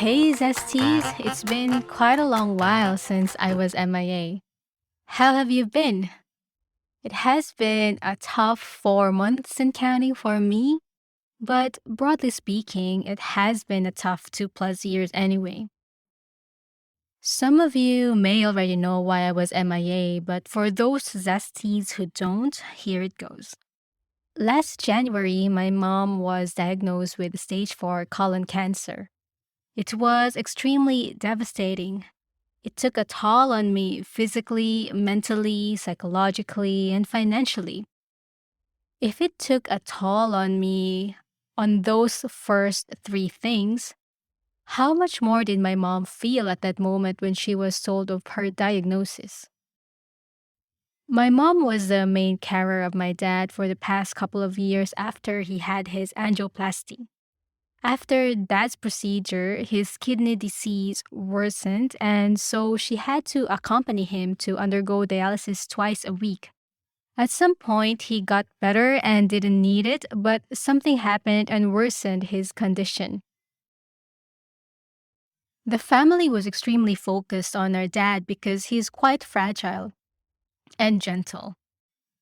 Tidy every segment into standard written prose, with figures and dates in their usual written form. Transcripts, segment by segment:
Hey Zesties, it's been quite a long while since I was MIA. How have you been? It has been a tough 4 months and counting for me, but broadly speaking, it has been a tough 2+ years anyway. Some of you may already know why I was MIA, but for those Zesties who don't, here it goes. Last January, my mom was diagnosed with stage 4 colon cancer. It was extremely devastating. It took a toll on me physically, mentally, psychologically, and financially. If it took a toll on me on those first three things, how much more did my mom feel at that moment when she was told of her diagnosis? My mom was the main carer of my dad for the past couple of years after he had his angioplasty. After dad's procedure, his kidney disease worsened, and so she had to accompany him to undergo dialysis twice a week. At some point, he got better and didn't need it, but something happened and worsened his condition. The family was extremely focused on our dad because he's quite fragile and gentle.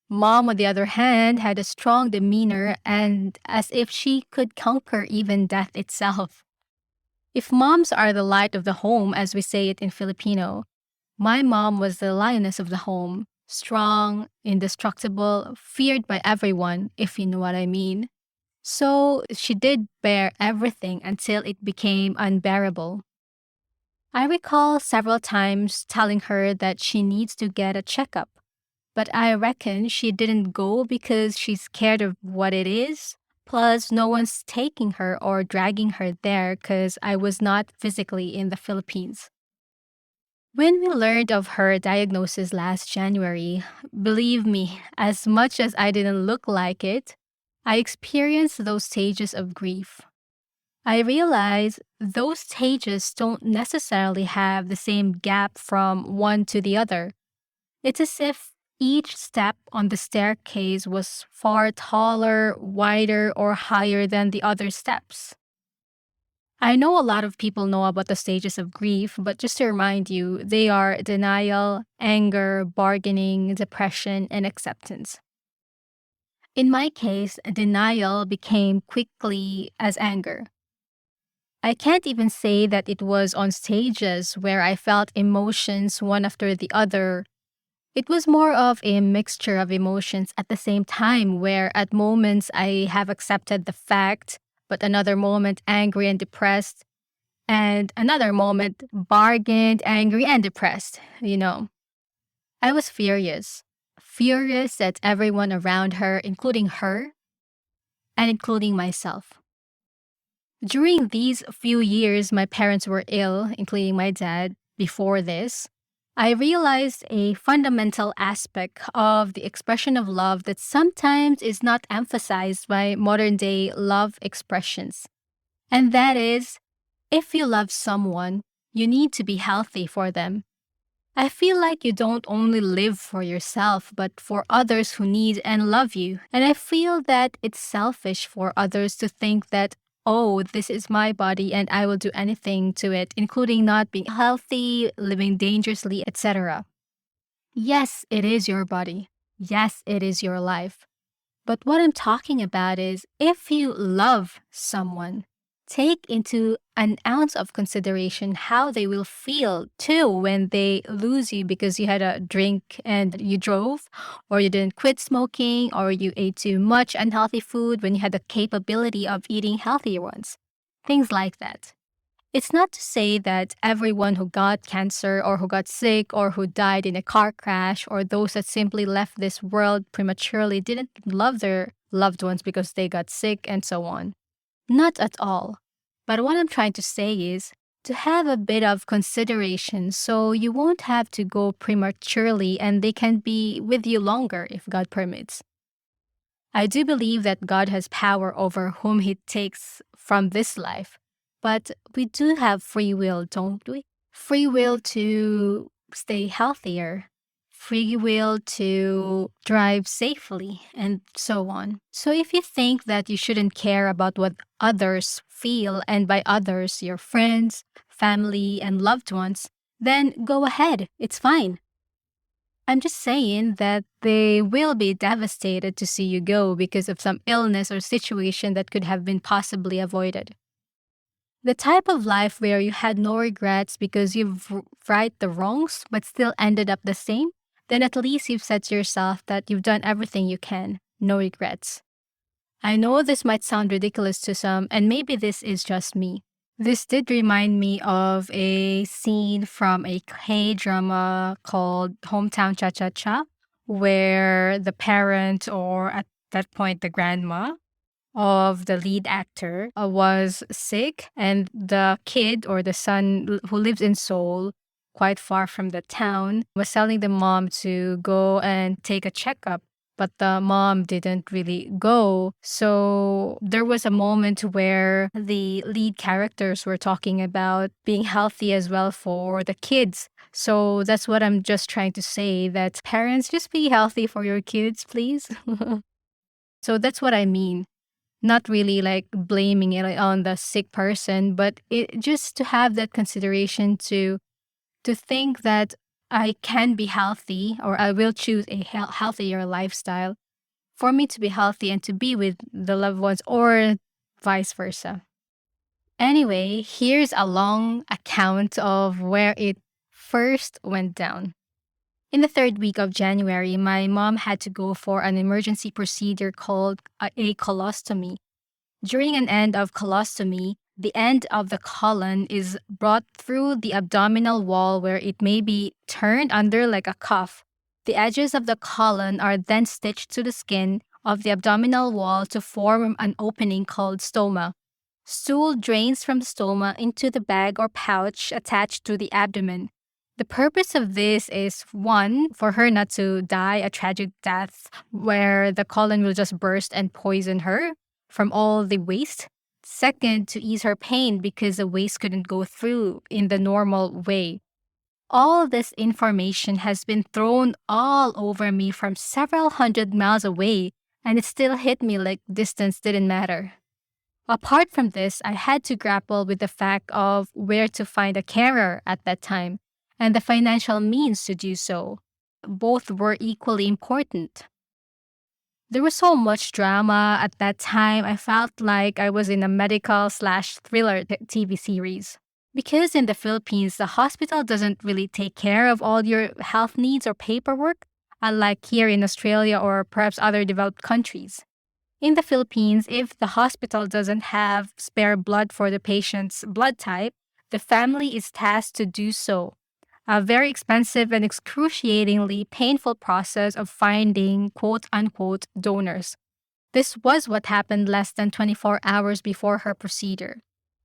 Mom, on the other hand, had a strong demeanor and as if she could conquer even death itself. If moms are the light of the home, as we say it in Filipino, my mom was the lioness of the home, strong, indestructible, feared by everyone, if you know what I mean. So she did bear everything until it became unbearable. I recall several times telling her that she needs to get a checkup, but I reckon she didn't go because she's scared of what it is. Plus, no one's taking her or dragging her there because I was not physically in the Philippines. When we learned of her diagnosis last January, believe me, as much as I didn't look like it, I experienced those stages of grief. I realized those stages don't necessarily have the same gap from one to the other. It's as if each step on the staircase was far taller, wider, or higher than the other steps. I know a lot of people know about the stages of grief, but just to remind you, they are denial, anger, bargaining, depression, and acceptance. In my case, denial became quickly as anger. I can't even say that it was on stages where I felt emotions one after the other. It was more of a mixture of emotions at the same time, where at moments I have accepted the fact, but another moment angry and depressed, and another moment bargained, angry, and depressed. I was furious. Furious at everyone around her, including her, and including myself. During these few years, my parents were ill, including my dad, before this. I realized a fundamental aspect of the expression of love that sometimes is not emphasized by modern day love expressions. And that is, if you love someone, you need to be healthy for them. I feel like you don't only live for yourself, but for others who need and love you. And I feel that it's selfish for others to think that, oh, this is my body and I will do anything to it, including not being healthy, living dangerously, etc. Yes, it is your body. Yes, it is your life. But what I'm talking about is if you love someone, take into an ounce of consideration how they will feel too when they lose you because you had a drink and you drove, or you didn't quit smoking, or you ate too much unhealthy food when you had the capability of eating healthier ones. Things like that. It's not to say that everyone who got cancer or who got sick or who died in a car crash or those that simply left this world prematurely didn't love their loved ones because they got sick and so on. Not at all. But what I'm trying to say is to have a bit of consideration so you won't have to go prematurely and they can be with you longer if God permits. I do believe that God has power over whom He takes from this life, but we do have free will, don't we? Free will to stay healthier, free will to drive safely, and so on. So if you think that you shouldn't care about what others feel, and by others, your friends, family, and loved ones, then go ahead. It's fine. I'm just saying that they will be devastated to see you go because of some illness or situation that could have been possibly avoided. The type of life where you had no regrets because you've right the wrongs but still ended up the same, then at least you've said to yourself that you've done everything you can. No regrets. I know this might sound ridiculous to some, and maybe this is just me. This did remind me of a scene from a K drama called Hometown Cha Cha Cha, where the parent, or at that point, the grandma, of the lead actor was sick, and the kid, or the son who lives in Seoul, quite far from the town, was telling the mom to go and take a checkup. But the mom didn't really go. So there was a moment where the lead characters were talking about being healthy as well for the kids. So that's what I'm just trying to say, that parents, just be healthy for your kids, please. So that's what I mean, not really like blaming it on the sick person, but it just to have that consideration to think that I can be healthy, or I will choose a healthier lifestyle for me to be healthy and to be with the loved ones, or vice versa. Anyway, here's a long account of where it first went down. In the third week of January, my mom had to go for an emergency procedure called a colostomy. During an end of colostomy, the end of the colon is brought through the abdominal wall where it may be turned under like a cuff. The edges of the colon are then stitched to the skin of the abdominal wall to form an opening called stoma. Stool drains from the stoma into the bag or pouch attached to the abdomen. The purpose of this is, one, for her not to die a tragic death where the colon will just burst and poison her from all the waste. Second, to ease her pain because the waste couldn't go through in the normal way. All this information has been thrown all over me from several hundred miles away, and it still hit me like distance didn't matter. Apart from this, I had to grapple with the fact of where to find a carer at that time and the financial means to do so. Both were equally important. There was so much drama at that time. I felt like I was in a medical slash thriller TV series. Because in the Philippines, the hospital doesn't really take care of all your health needs or paperwork, unlike here in Australia or perhaps other developed countries. In the Philippines, if the hospital doesn't have spare blood for the patient's blood type, the family is tasked to do so. A very expensive and excruciatingly painful process of finding quote unquote donors. This was what happened less than 24 hours before her procedure.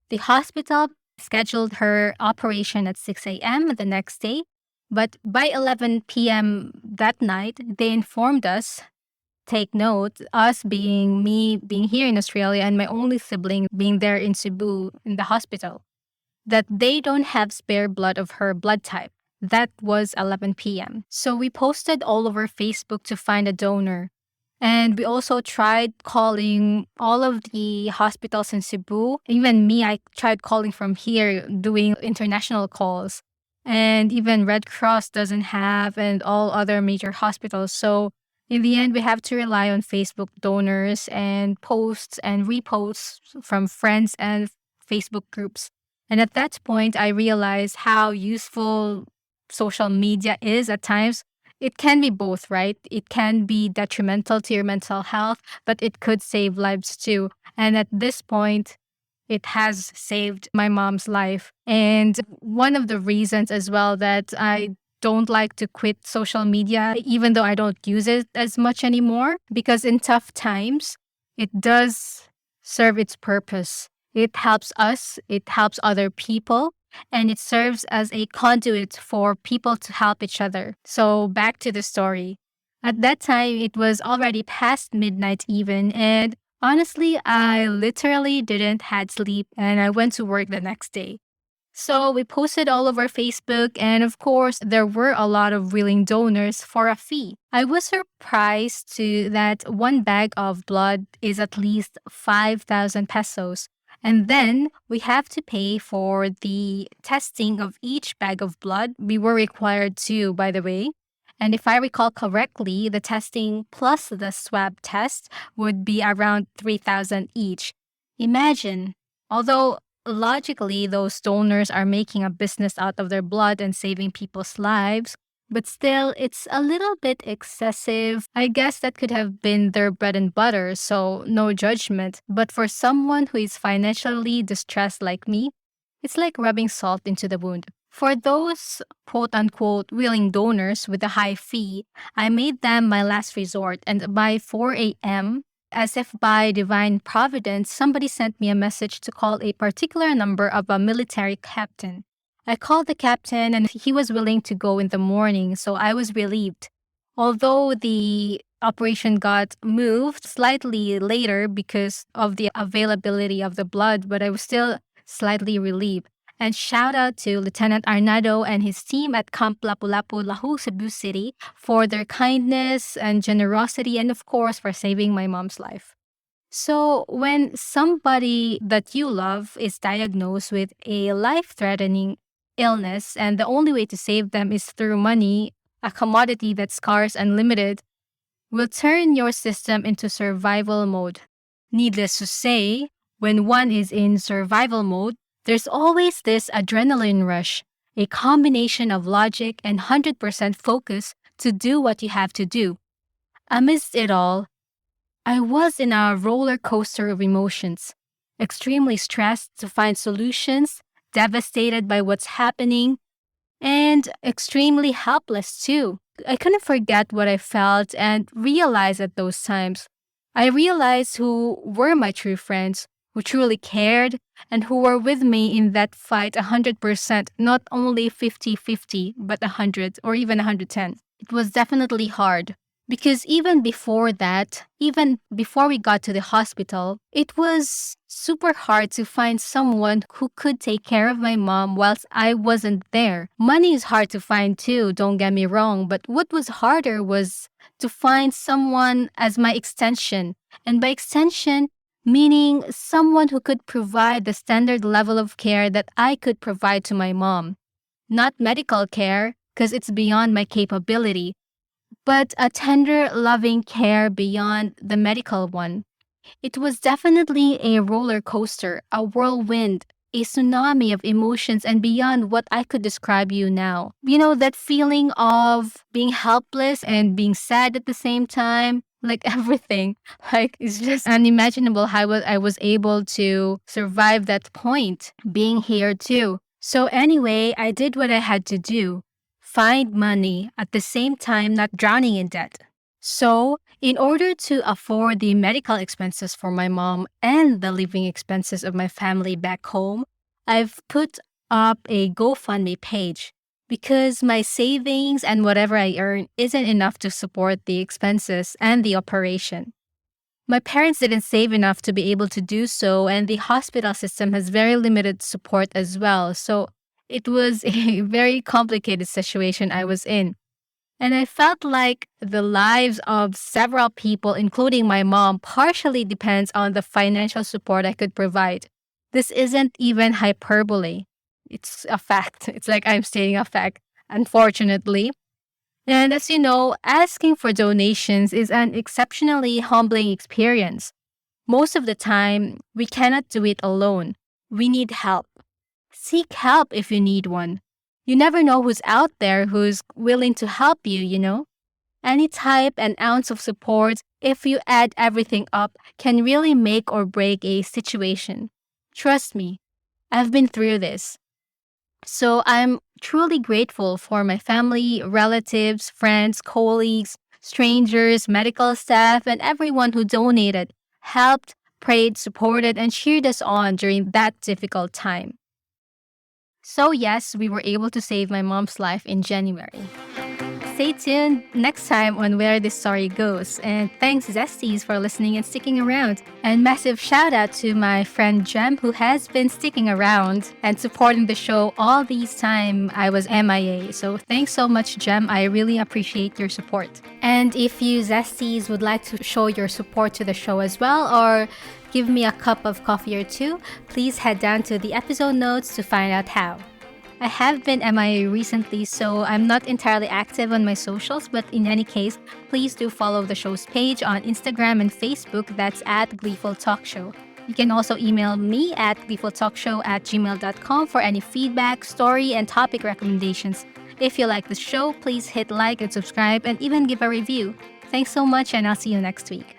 The hospital scheduled her operation at 6 a.m. the next day, but by 11 p.m. that night, they informed us, take note, us being me being here in Australia and my only sibling being there in Cebu in the hospital, that they don't have spare blood of her blood type. That was 11 p.m. So we posted all over Facebook to find a donor. And we also tried calling all of the hospitals in Cebu. Even me, I tried calling from here, doing international calls. And even Red Cross doesn't have, and all other major hospitals. So in the end, we have to rely on Facebook donors and posts and reposts from friends and Facebook groups. And at that point, I realized how useful social media is at times. It can be both, right? It can be detrimental to your mental health, but it could save lives too. And at this point, it has saved my mom's life. And one of the reasons as well that I don't like to quit social media, even though I don't use it as much anymore, because in tough times, it does serve its purpose. It helps us, it helps other people, and it serves as a conduit for people to help each other. So back to the story. At that time, it was already past midnight even, and honestly, I literally didn't had sleep and I went to work the next day. So we posted all over Facebook, and of course, there were a lot of willing donors for a fee. I was surprised to that one bag of blood is at least 5,000 pesos. And then we have to pay for the testing of each bag of blood. We were required to, by the way. And if I recall correctly, the testing plus the swab test would be around 3,000 each. Imagine, although logically those donors are making a business out of their blood and saving people's lives, but still, it's a little bit excessive. I guess that could have been their bread and butter, so no judgment. But for someone who is financially distressed like me, it's like rubbing salt into the wound. For those quote unquote willing donors with a high fee, I made them my last resort, and by 4 a.m., as if by divine providence, somebody sent me a message to call a particular number of a military captain. I called the captain and he was willing to go in the morning, so I was relieved. Although the operation got moved slightly later because of the availability of the blood, but I was still slightly relieved. And shout out to Lieutenant Arnado and his team at Camp Lapu-Lapu, Lahu, Cebu City for their kindness and generosity, and of course for saving my mom's life. So, when somebody that you love is diagnosed with a life threatening illness, and the only way to save them is through money, a commodity that's scarce and limited, will turn your system into survival mode. Needless to say, when one is in survival mode, there's always this adrenaline rush, a combination of logic and 100% focus to do what you have to do. Amidst it all, I was in a roller coaster of emotions, extremely stressed to find solutions, devastated by what's happening, and extremely helpless too. I couldn't forget what I felt and realize at those times. I realized who were my true friends, who truly cared, and who were with me in that fight 100%, not only 50-50, but 100 or even 110. It was definitely hard. Because even before that, even before we got to the hospital, it was super hard to find someone who could take care of my mom whilst I wasn't there. Money is hard to find too, don't get me wrong, but what was harder was to find someone as my extension. And by extension, meaning someone who could provide the standard level of care that I could provide to my mom. Not medical care, because it's beyond my capability, but a tender, loving care beyond the medical one. It was definitely a roller coaster, a whirlwind, a tsunami of emotions and beyond what I could describe you now. You know, that feeling of being helpless and being sad at the same time, like everything. Like, it's just unimaginable how I was able to survive that point, being here too. So anyway, I did what I had to do. Find money at the same time not drowning in debt. So, in order to afford the medical expenses for my mom and the living expenses of my family back home, I've put up a GoFundMe page because my savings and whatever I earn isn't enough to support the expenses and the operation. My parents didn't save enough to be able to do so, and the hospital system has very limited support as well. So, it was a very complicated situation I was in. And I felt like the lives of several people, including my mom, partially depends on the financial support I could provide. This isn't even hyperbole. It's a fact. It's like I'm stating a fact, unfortunately. And as you know, asking for donations is an exceptionally humbling experience. Most of the time, we cannot do it alone. We need help. Seek help if you need one. You never know who's out there who's willing to help you, you know? Any type and ounce of support, if you add everything up, can really make or break a situation. Trust me, I've been through this. So I'm truly grateful for my family, relatives, friends, colleagues, strangers, medical staff, and everyone who donated, helped, prayed, supported, and cheered us on during that difficult time. So, yes, we were able to save my mom's life in January. stay tuned next time on where this story goes. And thanks, Zesties, for listening and sticking around. And massive shout out to my friend Jem, who has been sticking around and supporting the show all these time I was MIA. So thanks so much, Jem. I really appreciate your support. And if you Zesties would like to show your support to the show as well, or give me a cup of coffee or two, please head down to the episode notes to find out how. I have been MIA recently, so I'm not entirely active on my socials, but in any case, please do follow the show's page on Instagram and Facebook. That's at Gleeful Talkshow. You can also email me at gleefultalkshow@gmail.com for any feedback, story, and topic recommendations. If you like the show, please hit like and subscribe and even give a review. Thanks so much, and I'll see you next week.